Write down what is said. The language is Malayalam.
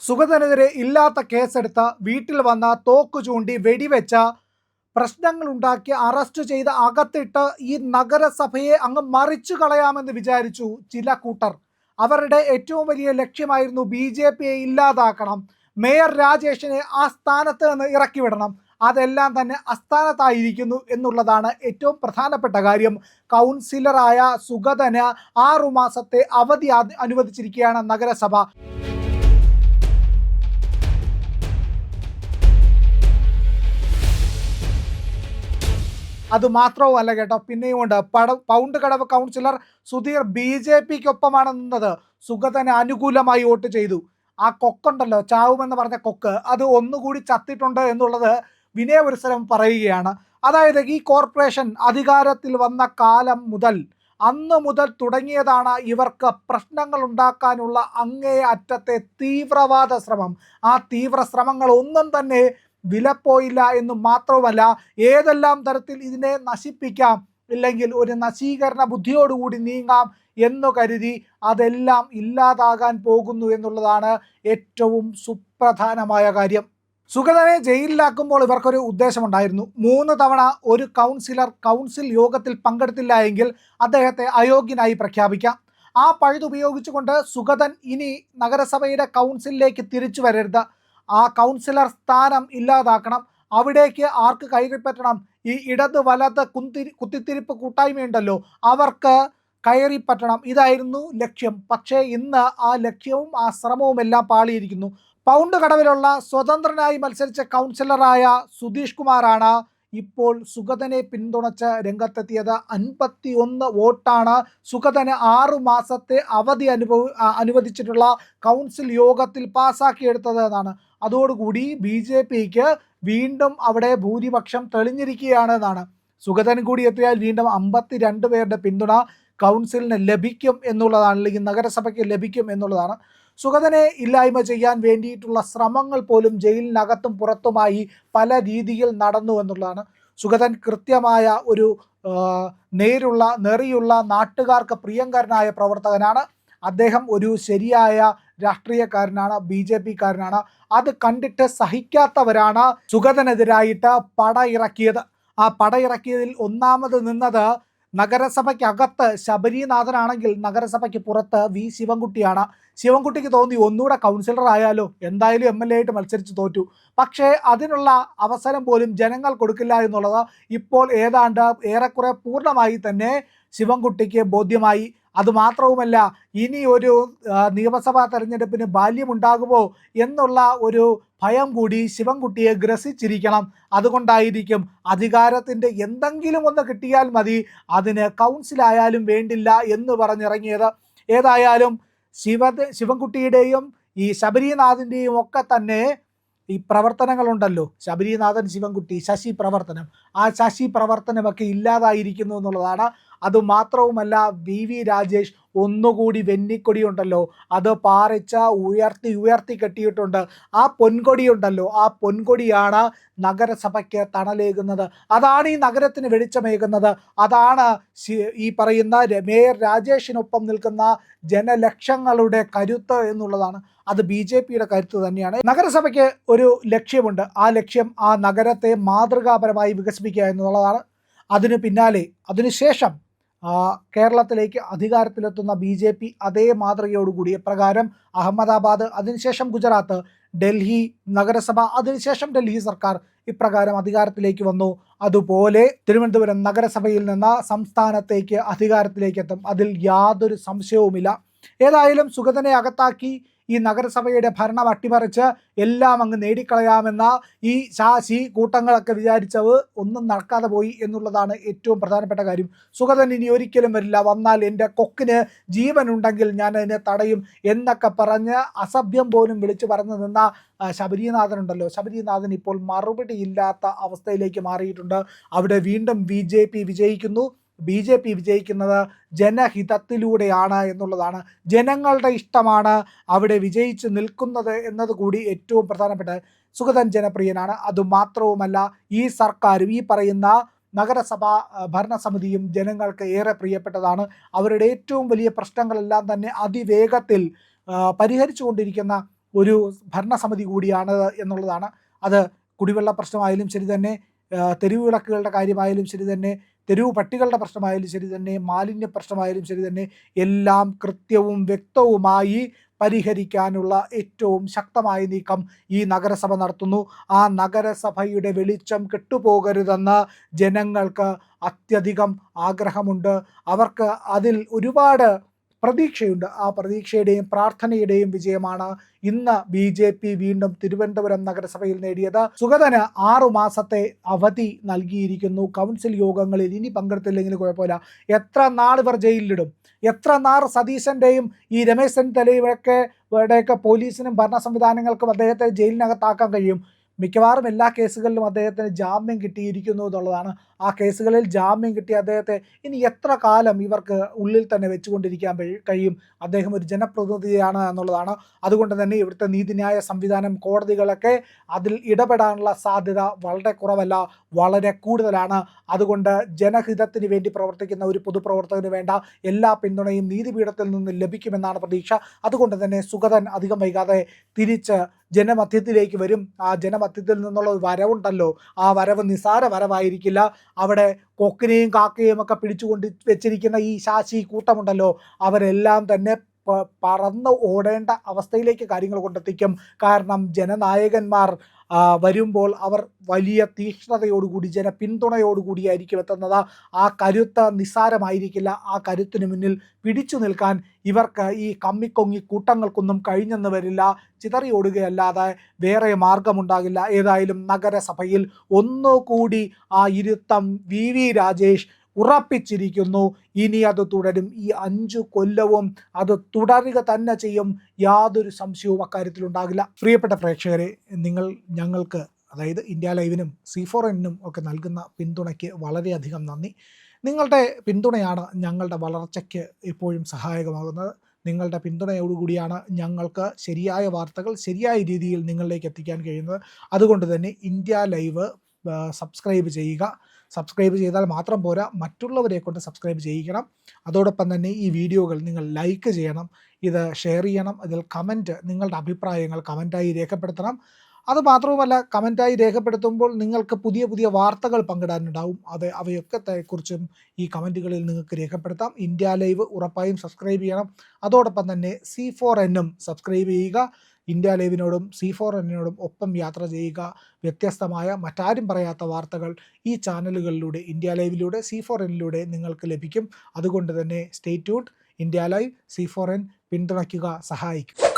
സുഗതനെതിരെ ഇല്ലാത്ത കേസെടുത്ത് വീട്ടിൽ വന്ന തോക്ക് ചൂണ്ടി വെടിവെച്ച പ്രശ്നങ്ങളുണ്ടാക്കി അറസ്റ്റ് ചെയ്ത് അകത്തിട്ട് ഈ നഗരസഭയെ അങ്ങ് മറിച്ചു കളയാമെന്ന് വിചാരിച്ചു ചില കൂട്ടർ. അവരുടെ ഏറ്റവും വലിയ ലക്ഷ്യമായിരുന്നു BJPയെ ഇല്ലാതാക്കണം, മേയർ രാജേഷിനെ ആ സ്ഥാനത്ത് നിന്ന് ഇറക്കി വിടണം. അതെല്ലാം തന്നെ അസ്ഥാനത്തായിരിക്കുന്നു എന്നുള്ളതാണ് ഏറ്റവും പ്രധാനപ്പെട്ട കാര്യം. കൗൺസിലറായ സുഗതന് 6 മാസത്തെ അവധി അനുവദിച്ചിരിക്കുകയാണ് നഗരസഭ. അത് മാത്രവുമല്ല കേട്ടോ, പിന്നെയുമുണ്ട്. പൗണ്ട് കടവ് കൗൺസിലർ സുധീർ BJPക്കൊപ്പമാണ് നിന്നത്. സുഗതന് അനുകൂലമായി വോട്ട് ചെയ്തു. ആ കൊക്കുണ്ടല്ലോ, ചാവുമെന്ന് പറഞ്ഞ കൊക്ക്, അത് ഒന്നുകൂടി ചത്തിട്ടുണ്ട് എന്നുള്ളത് വിനയപുരസരം പറയുകയാണ്. അതായത് ഈ കോർപ്പറേഷൻ അധികാരത്തിൽ വന്ന കാലം മുതൽ, അന്ന് മുതൽ തുടങ്ങിയതാണ് ഇവർക്ക് പ്രശ്നങ്ങൾ ഉണ്ടാക്കാനുള്ള അങ്ങേ അറ്റത്തെ തീവ്രവാദ ശ്രമം. ആ തീവ്ര ശ്രമങ്ങൾ ഒന്നും തന്നെ വിലപ്പോയില്ല എന്ന് മാത്രവുമല്ല, ഏതെല്ലാം തരത്തിൽ ഇതിനെ നശിപ്പിക്കാം, ഇല്ലെങ്കിൽ ഒരു നശീകരണ ബുദ്ധിയോടുകൂടി നീങ്ങാം എന്നു കരുതി അതെല്ലാം ഇല്ലാതാകാൻ പോകുന്നു എന്നുള്ളതാണ് ഏറ്റവും സുപ്രധാനമായ കാര്യം. സുഗതനെ ജയിലിലാക്കുമ്പോൾ ഇവർക്കൊരു ഉദ്ദേശമുണ്ടായിരുന്നു. 3 തവണ ഒരു കൗൺസിൽ യോഗത്തിൽ പങ്കെടുത്തില്ല എങ്കിൽ അദ്ദേഹത്തെ അയോഗ്യനായി പ്രഖ്യാപിക്കാം. ആ പഴുതുപയോഗിച്ചുകൊണ്ട് സുഗതൻ ഇനി നഗരസഭയുടെ കൗൺസിലിലേക്ക് തിരിച്ചു വരരുത്, ആ കൗൺസിലർ സ്ഥാനം ഇല്ലാതാക്കണം, അവിടേക്ക് ആർക്ക് കയറിപ്പറ്റണം, ഈ ഇടത് വലത് കുത്തിത്തിരിപ്പ് കൂട്ടായ്മയുണ്ടല്ലോ അവർക്ക് കയറിപ്പറ്റണം, ഇതായിരുന്നു ലക്ഷ്യം. പക്ഷേ ഇന്ന് ആ ലക്ഷ്യവും ആ ശ്രമവും എല്ലാം പാളിയിരിക്കുന്നു. പൗണ്ട് കടവിലുള്ള സ്വതന്ത്രനായി മത്സരിച്ച കൗൺസിലറായ സുധീഷ് കുമാറാണ് ഇപ്പോൾ സുഗതനെ പിന്തുണച്ച് രംഗത്തെത്തിയത്. 51 വോട്ടാണ് സുഗതന് 6 മാസത്തെ അവധി അനുവദിച്ചിട്ടുള്ള കൗൺസിൽ യോഗത്തിൽ പാസ്സാക്കിയെടുത്തത് എന്നാണ്. അതോടുകൂടി BJPക്ക് വീണ്ടും അവിടെ ഭൂരിപക്ഷം തെളിഞ്ഞിരിക്കുകയാണ് എന്നാണ്. സുഗതൻ കൂടി എത്തിയാൽ വീണ്ടും 52 പേരുടെ പിന്തുണ കൗൺസിലിന് ലഭിക്കും എന്നുള്ളതാണ്, അല്ലെങ്കിൽ നഗരസഭയ്ക്ക് ലഭിക്കും എന്നുള്ളതാണ്. സുഗതനെ ഇല്ലായ്മ ചെയ്യാൻ വേണ്ടിയിട്ടുള്ള ശ്രമങ്ങൾ പോലും ജയിലിനകത്തും പുറത്തുമായി പല രീതിയിൽ നടന്നു എന്നുള്ളതാണ്. സുഗതൻ കൃത്യമായ ഒരു നെറിയുള്ള നാട്ടുകാർക്ക് പ്രിയങ്കരനായ പ്രവർത്തകനാണ്. അദ്ദേഹം ഒരു ശരിയായ രാഷ്ട്രീയക്കാരനാണ്, BJPക്കാരനാണ്. അത് കണ്ടിട്ട് സഹിക്കാത്തവരാണ് സുഗതനെതിരായിട്ട് പടയിറക്കിയത്. ആ പടയിറക്കിയതിൽ ഒന്നാമത് നിന്നത് നഗരസഭയ്ക്കകത്ത് ശബരിനാഥനാണെങ്കിൽ നഗരസഭയ്ക്ക് പുറത്ത് ശിവൻകുട്ടിയാണ്. ശിവൻകുട്ടിക്ക് തോന്നി ഒന്നുകൂടെ കൗൺസിലർ ആയാലോ, എന്തായാലും MLA ആയിട്ട് മത്സരിച്ച് തോറ്റു. പക്ഷേ അതിനുള്ള അവസരം പോലും ജനങ്ങൾ കൊടുക്കില്ല എന്നുള്ളത് ഇപ്പോൾ ഏതാണ്ട് ഏറെക്കുറെ പൂർണ്ണമായി തന്നെ ശിവൻകുട്ടിക്ക് ബോധ്യമായി. അതുമാത്രവുമല്ല, ഇനി ഒരു നിയമസഭാ തെരഞ്ഞെടുപ്പിന് ബാല്യമുണ്ടാകുമോ എന്നുള്ള ഒരു ഭയം കൂടി ശിവൻകുട്ടിയെ ഗ്രസിച്ചിരിക്കണം. അതുകൊണ്ടായിരിക്കും അധികാരത്തിൻ്റെ എന്തെങ്കിലും ഒന്ന് കിട്ടിയാൽ മതി, അതിന് കൗൺസിലായാലും വേണ്ടില്ല എന്ന് പറഞ്ഞിറങ്ങിയത്. ഏതായാലും ശിവൻകുട്ടിയുടെയും ഈ ശബരിനാഥിൻ്റെയും ഒക്കെ തന്നെ ഈ പ്രവർത്തനങ്ങളുണ്ടല്ലോ, ശബരിനാഥൻ, ശിവൻകുട്ടി, ശശി പ്രവർത്തനം, ആ ശശി പ്രവർത്തനമൊക്കെ ഇല്ലാതായിരിക്കുന്നു എന്നുള്ളതാണ്. അതുമാത്രവുമല്ല, VV രാജേഷ് ഒന്നുകൂടി വെന്നിക്കൊടിയുണ്ടല്ലോ അത് പാറിച്ച ഉയർത്തി കെട്ടിയിട്ടുണ്ട്. ആ പൊൻകൊടിയുണ്ടല്ലോ, ആ പൊൻകൊടിയാണ് നഗരസഭയ്ക്ക് തണലേകുന്നത്, അതാണ് ഈ നഗരത്തിന് വെളിച്ചമേകുന്നത്, അതാണ് ഈ പറയുന്ന മേയർ രാജേഷിനൊപ്പം നിൽക്കുന്ന ജനലക്ഷങ്ങളുടെ കരുത്ത് എന്നുള്ളതാണ്. അത് BJPയുടെ കരുത്ത് തന്നെയാണ്. നഗരസഭയ്ക്ക് ഒരു ലക്ഷ്യമുണ്ട്. ആ ലക്യം ആ നഗരത്തെ മാതൃകാപരമായി വികസിപ്പിക്കുക എന്നുള്ളതാണ്. അതിനു പിന്നാലെ അതിനുശേഷം കേരളത്തിലേക്ക് അധികാരത്തിലെത്തുന്ന BJP അതേ മാതൃകയോടുകൂടി പ്രകാരം അഹമ്മദാബാദ്, അതിനുശേഷം ഗുജറാത്ത്, ഡൽഹി നഗരസഭ, അതിനുശേഷം ഡൽഹി സർക്കാർ ഇപ്രകാരം അധികാരത്തിലേക്ക് വന്നു. അതുപോലെ തിരുവനന്തപുരം നഗരസഭയിൽ നിന്ന് സംസ്ഥാനത്തേക്ക് അധികാരത്തിലേക്ക് എത്തും, അതിൽ യാതൊരു സംശയവുമില്ല. ഏതായാലും സുഗതനെ അകത്താക്കി ഈ നഗരസഭയുടെ ഭരണം അട്ടിമറിച്ച് എല്ലാം അങ്ങ് നേടിക്കളയാമെന്ന ഈ കൂട്ടങ്ങളൊക്കെ വിചാരിച്ചത് ഒന്നും നടക്കാതെ പോയി എന്നുള്ളതാണ് ഏറ്റവും പ്രധാനപ്പെട്ട കാര്യം. സുഗതൻ ഇനി ഒരിക്കലും വരില്ല, വന്നാൽ എൻ്റെ കൊക്കിന് ജീവനുണ്ടെങ്കിൽ ഞാൻ അതിനെ തടയും എന്നൊക്കെ പറഞ്ഞ് അസഭ്യം പോലും വിളിച്ചു പറഞ്ഞു നിന്ന ശബരിനാഥനുണ്ടല്ലോ, ശബരിനാഥൻ ഇപ്പോൾ മറുപടി ഇല്ലാത്ത അവസ്ഥയിലേക്ക് മാറിയിട്ടുണ്ട്. അവിടെ വീണ്ടും BJP വിജയിക്കുന്നു. BJP വിജയിക്കുന്നത് ജനഹിതത്തിലൂടെയാണ് എന്നുള്ളതാണ്. ജനങ്ങളുടെ ഇഷ്ടമാണ് അവിടെ വിജയിച്ച് നിൽക്കുന്നത് എന്നതുകൂടി ഏറ്റവും പ്രധാനപ്പെട്ട. സുഗതൻ ജനപ്രിയനാണ്. അതുമാത്രവുമല്ല, ഈ സർക്കാരും ഈ പറയുന്ന നഗരസഭാ ഭരണസമിതിയും ജനങ്ങൾക്ക് ഏറെ പ്രിയപ്പെട്ടതാണ്. അവരുടെ ഏറ്റവും വലിയ പ്രശ്നങ്ങളെല്ലാം തന്നെ അതിവേഗത്തിൽ പരിഹരിച്ചുകൊണ്ടിരിക്കുന്ന ഒരു ഭരണസമിതി കൂടിയാണ് എന്നുള്ളതാണ്. അത് കുടിവെള്ള പ്രശ്നമായാലും ശരി തന്നെ, തെരുവ് വിളക്കുകളുടെ കാര്യമായാലും ശരി തന്നെ, തെരുവ് പട്ടികളുടെ പ്രശ്നമായാലും ശരി തന്നെ, മാലിന്യ പ്രശ്നമായാലും ശരി തന്നെ, എല്ലാം കൃത്യവും വ്യക്തവുമായി പരിഹരിക്കാനുള്ള ഏറ്റവും ശക്തമായ നീക്കം ഈ നഗരസഭ നടത്തുന്നു. ആ നഗരസഭയുടെ വെളിച്ചം കെട്ടുപോകരുതെന്ന് ജനങ്ങൾക്ക് അത്യധികം ആഗ്രഹമുണ്ട്. അവർക്ക് അതിൽ ഒരുപാട് പ്രതീക്ഷയുണ്ട്. ആ പ്രതീക്ഷയുടെയും പ്രാർത്ഥനയുടെയും വിജയമാണ് ഇന്ന് BJP വീണ്ടും തിരുവനന്തപുരം നഗരസഭയിൽ നേടിയത്. സുഗതന് 6 മാസത്തെ അവധി നൽകിയിരിക്കുന്നു. കൗൺസിൽ യോഗങ്ങളിൽ ഇനി പങ്കെടുത്തില്ലെങ്കിൽ കുഴപ്പമില്ല. എത്ര നാൾ ഇവർ ജയിലിലിടും? എത്ര നാൾ സതീശൻ്റെയും ഈ രമേശ് ചെന്നിത്തലയുടെയൊക്കെ പോലീസിനും ഭരണ സംവിധാനങ്ങൾക്കും അദ്ദേഹത്തെ ജയിലിനകത്താക്കാൻ കഴിയും? മിക്കവാറും എല്ലാ കേസുകളിലും അദ്ദേഹത്തിന് ജാമ്യം കിട്ടിയിരിക്കുന്നു എന്നുള്ളതാണ്. ആ കേസുകളിൽ ജാമ്യം കിട്ടിയ അദ്ദേഹത്തെ ഇനി എത്ര കാലം ഇവർക്ക് ഉള്ളിൽ തന്നെ വെച്ചുകൊണ്ടിരിക്കാൻ കഴിയും? അദ്ദേഹം ഒരു ജനപ്രതിനിധിയാണ് എന്നുള്ളതാണ്. അതുകൊണ്ട് തന്നെ ഇവിടുത്തെ നീതിന്യായ സംവിധാനം, കോടതികളൊക്കെ അതിൽ ഇടപെടാനുള്ള സാധ്യത വളരെ കുറവല്ല, വളരെ കൂടുതലാണ്. അതുകൊണ്ട് ജനഹിതത്തിന് വേണ്ടി പ്രവർത്തിക്കുന്ന ഒരു പൊതുപ്രവർത്തകന് വേണ്ട എല്ലാ പിന്തുണയും നീതിപീഠത്തിൽ നിന്ന് ലഭിക്കുമെന്നാണ് പ്രതീക്ഷ. അതുകൊണ്ട് തന്നെ സുഗതൻ അധികം വൈകാതെ തിരിച്ച് ജനമധ്യത്തിലേക്ക് വരും. ആ ജനമധ്യത്തിൽ നിന്നുള്ള ഒരു വരവുണ്ടല്ലോ, ആ വരവ് നിസാര വരവായിരിക്കില്ല. അവിടെ കൊക്കിനെയും കാക്കയും ഒക്കെ പിടിച്ചുകൊണ്ട് വെച്ചിരിക്കുന്ന ഈ ശാശി കൂട്ടമുണ്ടല്ലോ, അവരെല്ലാം തന്നെ പറന്ന് ഓടേണ്ട അവസ്ഥയിലേക്ക് കാര്യങ്ങൾ കൊണ്ടെത്തിക്കും. കാരണം ജനനായകന്മാർ വരുമ്പോൾ അവർ വലിയ തീക്ഷ്ണതയോടുകൂടി ജനപിന്തുണയോടുകൂടിയായിരിക്കും എത്തുന്നത്. ആ കരുത്ത് നിസ്സാരമായിരിക്കില്ല. ആ കരുത്തിന് മുന്നിൽ പിടിച്ചു നിൽക്കാൻ ഇവർക്ക് ഈ കമ്മിക്കൊങ്ങി കൂട്ടങ്ങൾക്കൊന്നും കഴിഞ്ഞെന്ന് വരില്ല. ചിതറിയോടുകയല്ലാതെ വേറെ മാർഗമുണ്ടാകില്ല. ഏതായാലും നഗരസഭയിൽ ഒന്നുകൂടി ആ ഇരുത്തം VV രാജേഷ് ഉറപ്പിച്ചിരിക്കുന്നു. ഇനി അത് തുടരും. ഈ 5 കൊല്ലവും അത് തുടരുക തന്നെ ചെയ്യും. യാതൊരു സംശയവും അക്കാര്യത്തിലുണ്ടാകില്ല. പ്രിയപ്പെട്ട പ്രേക്ഷകരെ, നിങ്ങൾ ഞങ്ങൾക്ക്, അതായത് ഇന്ത്യ ലൈവിനും C4Nനും ഒക്കെ നൽകുന്ന പിന്തുണയ്ക്ക് വളരെയധികം നന്ദി. നിങ്ങളുടെ പിന്തുണയാണ് ഞങ്ങളുടെ വളർച്ചയ്ക്ക് എപ്പോഴും സഹായകമാകുന്നത്. നിങ്ങളുടെ പിന്തുണയോടുകൂടിയാണ് ഞങ്ങൾക്ക് ശരിയായ വാർത്തകൾ ശരിയായ രീതിയിൽ നിങ്ങളിലേക്ക് എത്തിക്കാൻ കഴിയുന്നത്. അതുകൊണ്ട് തന്നെ ഇന്ത്യ ലൈവ് സബ്സ്ക്രൈബ് ചെയ്യുക. സബ്സ്ക്രൈബ് ചെയ്താൽ മാത്രം പോരാ, മറ്റുള്ളവരെ കൊണ്ട് സബ്സ്ക്രൈബ് ചെയ്യിക്കണം. അതോടൊപ്പം തന്നെ ഈ വീഡിയോകൾ നിങ്ങൾ ലൈക്ക് ചെയ്യണം, ഇത് ഷെയർ ചെയ്യണം, ഇതിൽ കമൻറ്റ്, നിങ്ങളുടെ അഭിപ്രായങ്ങൾ കമൻറ്റായി രേഖപ്പെടുത്തണം. അതുമാത്രവുമല്ല, കമൻറ്റായി രേഖപ്പെടുത്തുമ്പോൾ നിങ്ങൾക്ക് പുതിയ പുതിയ വാർത്തകൾ പങ്കിടാനുണ്ടാവും. അവയൊക്കെ കുറിച്ചും ഈ കമൻറ്റുകളിൽ നിങ്ങൾക്ക് രേഖപ്പെടുത്താം. ഇന്ത്യ ലൈവ് ഉറപ്പായും സബ്സ്ക്രൈബ് ചെയ്യണം. അതോടൊപ്പം തന്നെ C4Nനും സബ്സ്ക്രൈബ് ചെയ്യുക. ഇന്ത്യ ലൈവിനോടും C4Nനോടും ഒപ്പം യാത്ര ചെയ്യുക. വ്യത്യസ്തമായ മറ്റാരും പറയാത്ത വാർത്തകൾ ഈ ചാനലുകളിലൂടെ, ഇന്ത്യ ലൈവിലൂടെ, C4Nലൂടെ നിങ്ങൾക്ക് ലഭിക്കും. അതുകൊണ്ട് തന്നെ stay tuned. India live, C4N പിന്തുണയ്ക്കുക, സഹായിക്കുക.